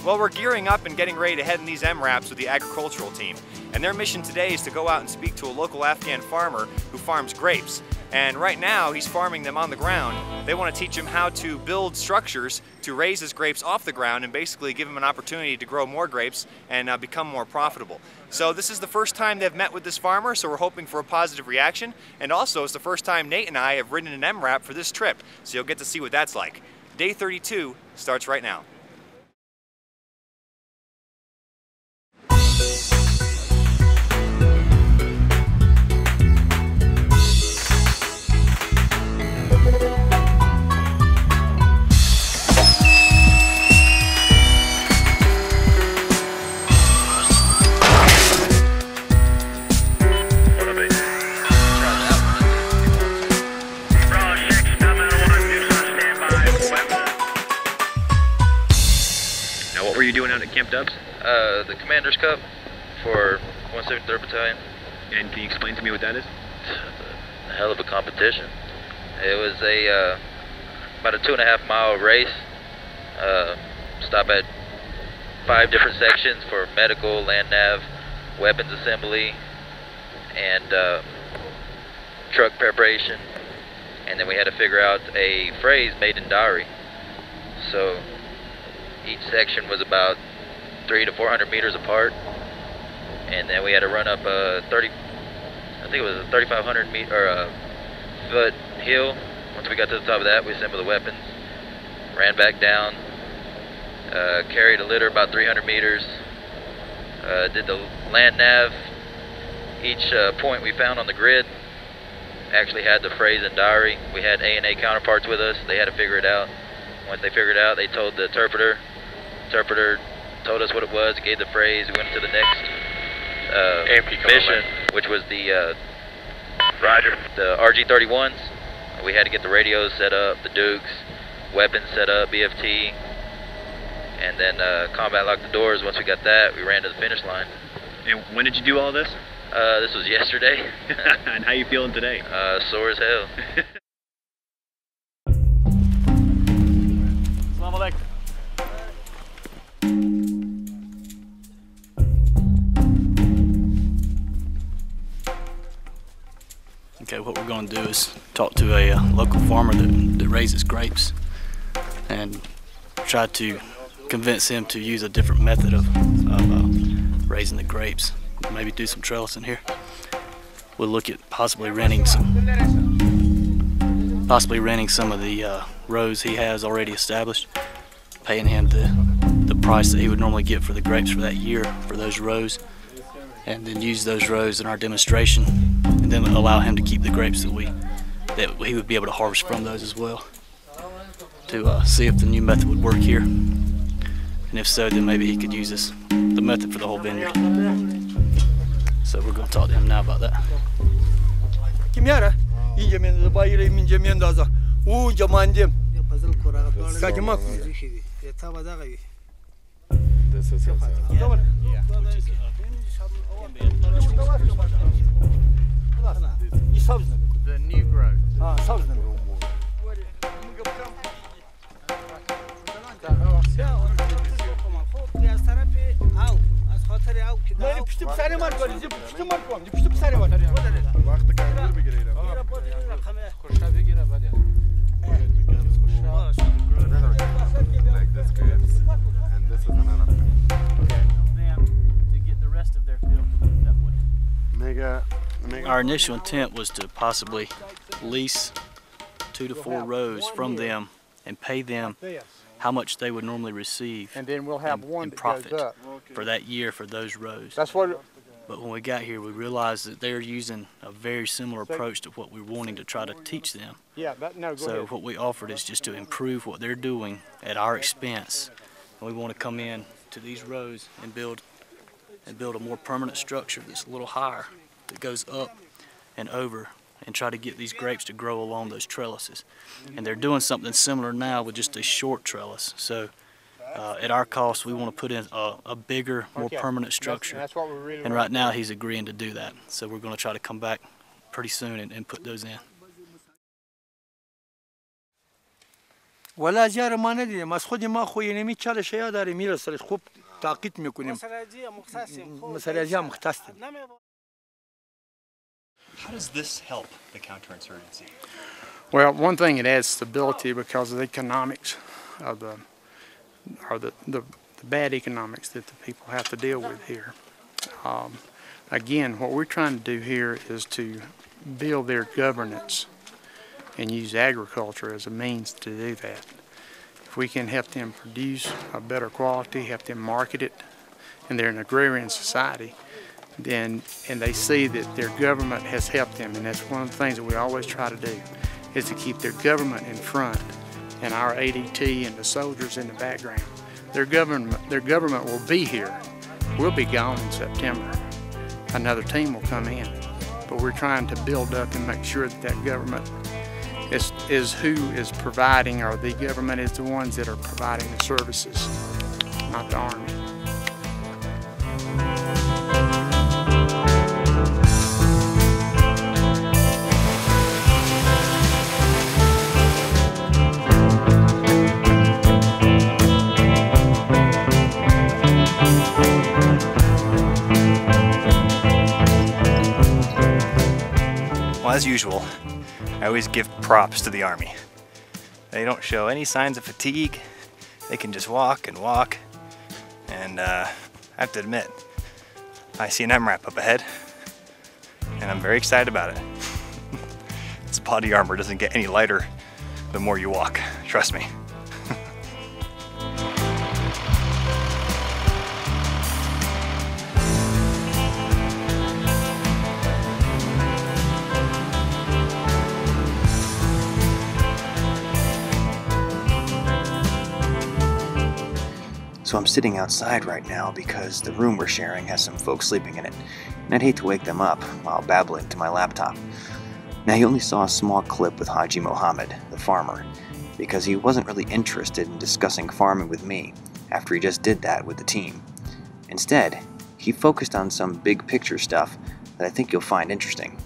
Well, we're gearing up and getting ready to head in these MRAPs with the agricultural team. And their mission today is to go out and speak to a local Afghan farmer who farms grapes. And right now, he's farming them on the ground. They want to teach him how to build structures to raise his grapes off the ground and basically give him an opportunity to grow more grapes and become more profitable. So this is the first time they've met with this farmer, so we're hoping for a positive reaction. And also, it's the first time Nate and I have ridden an MRAP for this trip, so you'll get to see what that's like. Day 32 starts right now. What were you doing out at Camp Dubs? The Commander's Cup for 173rd Battalion. And can you explain to me what that is? A hell of a competition. It was about a 2.5 mile race. Stop at 5 different sections for medical, land nav, weapons assembly, and truck preparation. And then we had to figure out a phrase made in diary. So each section was about 300 to 400 meters apart, and then we had to run up a 3,500 foot hill. Once we got to the top of that, we assembled the weapons, ran back down, carried a litter about 300 meters, did the land nav. Each point we found on the grid actually had the phrase and diary. We had A&A counterparts with us. They had to figure it out. Once they figured it out, they told the interpreter. Interpreter told us what it was, gave the phrase. We went to the next mission, which was the RG-31s. We had to get the radios set up, the Dukes, weapons set up, BFT, and then combat lock the doors. Once we got that, we ran to the finish line. And when did you do all this? This was yesterday. And how you feeling today? Sore as hell. Okay, what we're going to do is talk to a local farmer that raises grapes and try to convince him to use a different method of raising the grapes. Maybe do some trellising here. We'll look at possibly renting some of the rows he has already established, paying him the price that he would normally get for the grapes for that year for those rows, and then use those rows in our demonstration, and then allow him to keep the grapes that he would be able to harvest from those as well, to see if the new method would work here, and if so, then maybe he could use the method for the whole vineyard. So we're going to talk to him now about that. This is the new growth. Our initial intent was to possibly lease 2 to 4 rows from them and pay them how much they would normally receive, and then we'll have one in that profit goes up. for that year for those rows. That's what. But when we got here, we realized that they're using a very similar approach to what we're wanting to try to teach them. Yeah, no, go So ahead. what we offered is just to improve what they're doing at our expense. And we want to come in to these rows and build a more permanent structure that's a little higher, that goes up and over, and try to get these grapes to grow along those trellises. And they're doing something similar now with just a short trellis. So at our cost, we want to put in a bigger, more permanent structure. That's what we really And right now he's agreeing to do that. So we're going to try to come back pretty soon and put those in. ولی از یار ما ندیدیم، از خود ما خوی نمی چال شیا داریم میرسه خوب تاقیت میکنیم. مسئله مختصیم. How does this help the counterinsurgency? Well, one thing, it adds stability because of the economics of the bad economics that the people have to deal with here. Again, what we're trying to do here is to build their governance and use agriculture as a means to do that. If we can help them produce a better quality, help them market it, and they're an agrarian society, then and they see that their government has helped them, and that's one of the things that we always try to do, is to keep their government in front and our ADT and the soldiers in the background. Their government will be here. We'll be gone in September. Another team will come in, but we're trying to build up and make sure that that government is who is providing, or the government is the ones that are providing the services, not the Army. Well, as usual, I always give props to the Army. They don't show any signs of fatigue. They can just walk and walk. And I have to admit, I see an MRAP up ahead, and I'm very excited about it. This body armor doesn't get any lighter the more you walk, trust me. So I'm sitting outside right now because the room we're sharing has some folks sleeping in it, and I'd hate to wake them up while babbling to my laptop. Now, he only saw a small clip with Haji Mohammed, the farmer, because he wasn't really interested in discussing farming with me after he just did that with the team. Instead, he focused on some big picture stuff that I think you'll find interesting.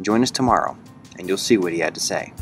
Join us tomorrow, and you'll see what he had to say.